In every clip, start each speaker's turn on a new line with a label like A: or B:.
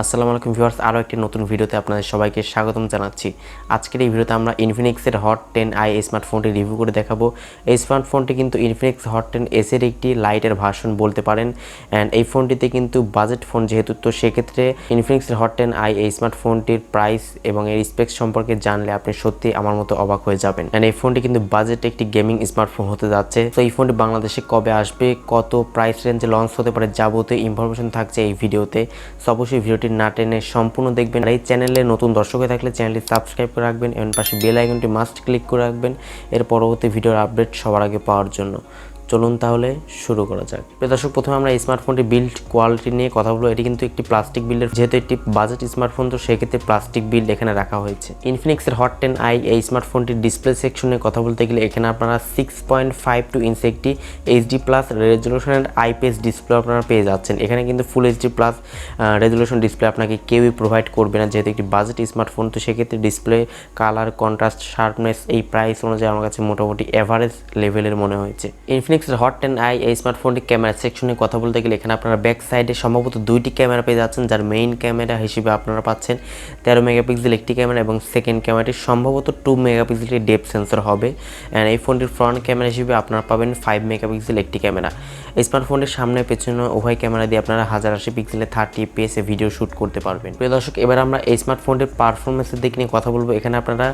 A: আসসালামু আলাইকুম ভিউয়ার্স, আরও একটি নতুন ভিডিওতে আপনাদের সবাইকে স্বাগতম জানাচ্ছি। আজকের এই ভিডিওতে আমরা ইনফিনিক্সের হট 10i স্মার্টফোনটি রিভিউ করে দেখাবো। এই স্মার্টফোনটি কিন্তু ইনফিনিক্স হট 10s এর একটি লাইটের ভার্সন বলতে পারেন। অ্যান্ড এই ফোনটিতে কিন্তু বাজেট ফোন যেহেতু, তো সেক্ষেত্রে ইনফিনিক্সের হট 10i এই স্মার্টফোনটির প্রাইস এবং এর স্পেক্স সম্পর্কে জানলে আপনি সত্যি আমার মতো অবাক হয়ে যাবেন। অ্যান্ড এই ফোনটি কিন্তু বাজেট একটি গেমিং স্মার্টফোন হতে যাচ্ছে। তো এই ফোনটি বাংলাদেশে কবে আসবে, কত প্রাইস রেঞ্জে লঞ্চ হতে পারে, যাবতীয় ইনফরমেশন থাকছে এই ভিডিওতে। সো অবশ্যই ভিডিওটি না টেনে সম্পূর্ণ দেখবেন। আর এই চ্যানেলে নতুন দর্শক হয়ে থাকলে চ্যানেলটি সাবস্ক্রাইব করে রাখবেন এবং পাশে বেল আইকনটি মাস্ট ক্লিক করে রাখবেন এর পরবর্তী ভিডিওর আপডেট সবার আগে পাওয়ার জন্য। চলুন তাহলে শুরু করা যাক। প্রিয় দর্শক, প্রথমে আমরা এই স্মার্টফোনটি বিল্ড কোয়ালিটি নিয়ে কথা বলবো। এটি কিন্তু একটি প্লাস্টিক বিল্ডের, যেহেতু একটি বাজেট স্মার্টফোন, তো সেক্ষেত্রে প্লাস্টিক বিল্ড এখানে রাখা হয়েছে। ইনফিনিক্সের হট 10i এই স্মার্টফোনটির ডিসপ্লে সেকশনে কথা বলতে গেলে এখানে আপনারা 6.52 ইঞ্চি একটি এইচডি প্লাস রেজলিউশনের আইপিএস ডিসপ্লে আপনারা পেয়ে যাচ্ছেন। এখানে কিন্তু full HD plus resolution display আপনাকে কেউই প্রোভাইড করবে না, যেহেতু একটি বাজেট স্মার্টফোন। তো সেক্ষেত্রে ডিসপ্লে কালার, কন্ট্রাস্ট, শার্পনেস এই প্রাইস অনুযায়ী আমার কাছে মোটামুটি এভারেজ লেভেলের মনে হয়েছে। ইনফিনিক্সের হট 10i এই স্মার্টফোনটি ক্যামেরা সেকশনে কথা বলতে গেলে এখানে আপনারা ব্যাক সাইডে সম্ভবত দুইটি ক্যামেরা পেয়ে যাচ্ছেন, যার মেইন ক্যামেরা হিসেবে আপনারা পাচ্ছেন 13 মেগাপিক্সেল একটি ক্যামেরা এবং সেকেন্ড ক্যামেরাটি সম্ভবত 2 মেগাপিক্সেলের ডেপথ সেন্সর হবে। অ্যান্ড এই ফোনটির ফ্রন্ট ক্যামেরা হিসেবে আপনারা পাবেন 5 মেগাপিক্সেল একটি ক্যামেরা। এই স্মার্টফোনটির সামনে পেছনে উভয় ক্যামেরা দিয়ে আপনারা 1080 পিক্সেলে 30 fps এ ভিডিও শ্যুট করতে পারবেন। প্রিয় দর্শক, এবার আমরা এই স্মার্টফোনটির পারফরমেন্সের দিক নিয়ে কথা বলবো। এখানে আপনারা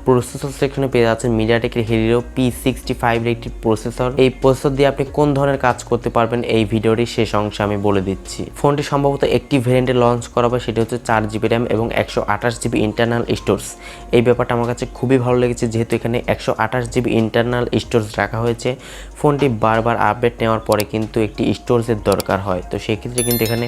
A: প্রসেসর সেকশনে পেয়ে যাচ্ছেন মিডিয়াটেকের হিলিও P65 এর একটি প্রসেসর। এই প্রসেসর দিয়ে আপনি কোন ধরনের কাজ করতে পারবেন এই ভিডিওটির শেষ অংশে আমি বলে দিচ্ছি। ফোনটি সম্ভবত একটি ভেরিয়েন্টে লঞ্চ করা হবে, সেটি হচ্ছে 4GB র্যাম এবং 128GB ইন্টারনাল স্টোরেজ। এই ব্যাপারটা আমার কাছে খুবই ভালো লেগেছে, যেহেতু এখানে 128GB ইন্টারনাল স্টোরেজ রাখা হয়েছে। ফোনটি বারবার আপডেট নেওয়ার পরে কিন্তু একটি স্টোরেজের দরকার হয়, তো সেক্ষেত্রে কিন্তু এখানে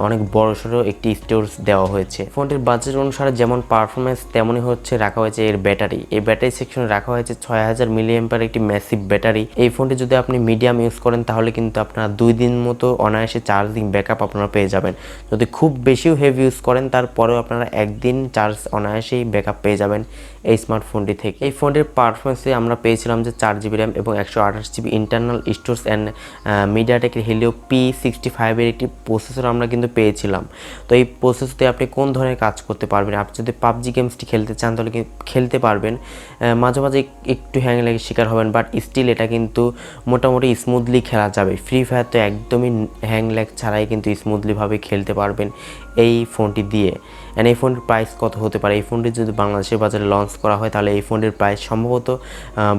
A: অনেক বড়সড় একটি স্টোরেজ দেওয়া হয়েছে। ফোনটির বাজেট অনুসারে যেমন পারফরমেন্স তেমনই হচ্ছে রাখা হয়েছে এর ব্যাটারি। এই ব্যাটারি সেকশনে রাখা হয়েছে 6000 mAh একটি ম্যাসিভ ব্যাটারি। এই ফোনটি যদি আপনি মিডিয়াম ইউজ করেন তাহলে কিন্তু আপনারা 2 দিন মতো অনায়াসে চার্জিং ব্যাকআপ আপনারা পেয়ে যাবেন। যদি খুব বেশিও হেভি ইউজ করেন তারপরেও আপনারা একদিন চার্জ অনায়াসেই ব্যাকআপ পেয়ে যাবেন এই স্মার্টফোনটি থেকে। এই ফোনটির পারফরমেন্সে আমরা পেয়েছিলাম যে 4GB র্যাম এবং 128GB ইন্টারনাল স্টোরেজ অ্যান্ড মিডিয়াটেকের হিলিও P65 এর একটি প্রসেসর আমরা কিন্তু পেয়েছিলাম। তো এই প্রসেসতে আপনি কোন ধরনের কাজ করতে পারবেন, আপনি যদি পাবজি গেমসটি খেলতে চান তাহলে খেলতে পারবেন। মাঝে মাঝে একটু হ্যাং লেগে শিকার হবেন, বাট স্টিল এটা কিন্তু মোটামুটি স্মুথলি খেলা যাবে। ফ্রি ফায়ার তো একদমই হ্যাং ল্যাগ ছাড়াই কিন্তু স্মুথলিভাবে খেলতে পারবেন এই ফোনটি দিয়ে। অ্যান্ড এই ফোনটির প্রাইস কত হতে পারে? এই ফোনটি যদি বাংলাদেশের বাজারে লঞ্চ করা হয় তাহলে এই ফোনটির প্রাইস সম্ভবত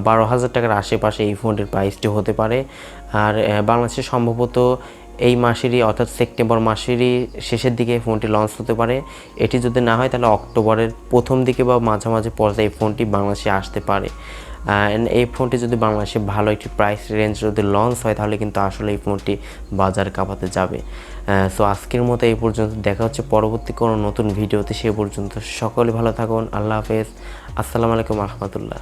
A: 12,000 টাকার আশেপাশে এই ফোনটির প্রাইসটি হতে পারে। আর বাংলাদেশে সম্ভবত এই মাসেরই, অর্থাৎ সেপ্টেম্বর মাসেরই শেষের দিকে এই ফোনটি লঞ্চ হতে পারে। এটি যদি না হয় তাহলে অক্টোবরের প্রথম দিকে বা মাঝামাঝি পর্যায়ে এই ফোনটি বাংলাদেশে আসতে পারে। এই ফোনটি যদি বাংলাদেশে ভালো একটি প্রাইস রেঞ্জ যদি লঞ্চ হয় তাহলে কিন্তু আসলে এই ফোনটি বাজার কাঁপাতে যাবে। সো আজকের মতো এই পর্যন্ত, দেখা হচ্ছে পরবর্তী কোনো নতুন ভিডিওতে। সে পর্যন্ত সকলে ভালো থাকুন। আল্লাহ হাফেজ। আসসালামু আলাইকুম রহমতুল্লাহ।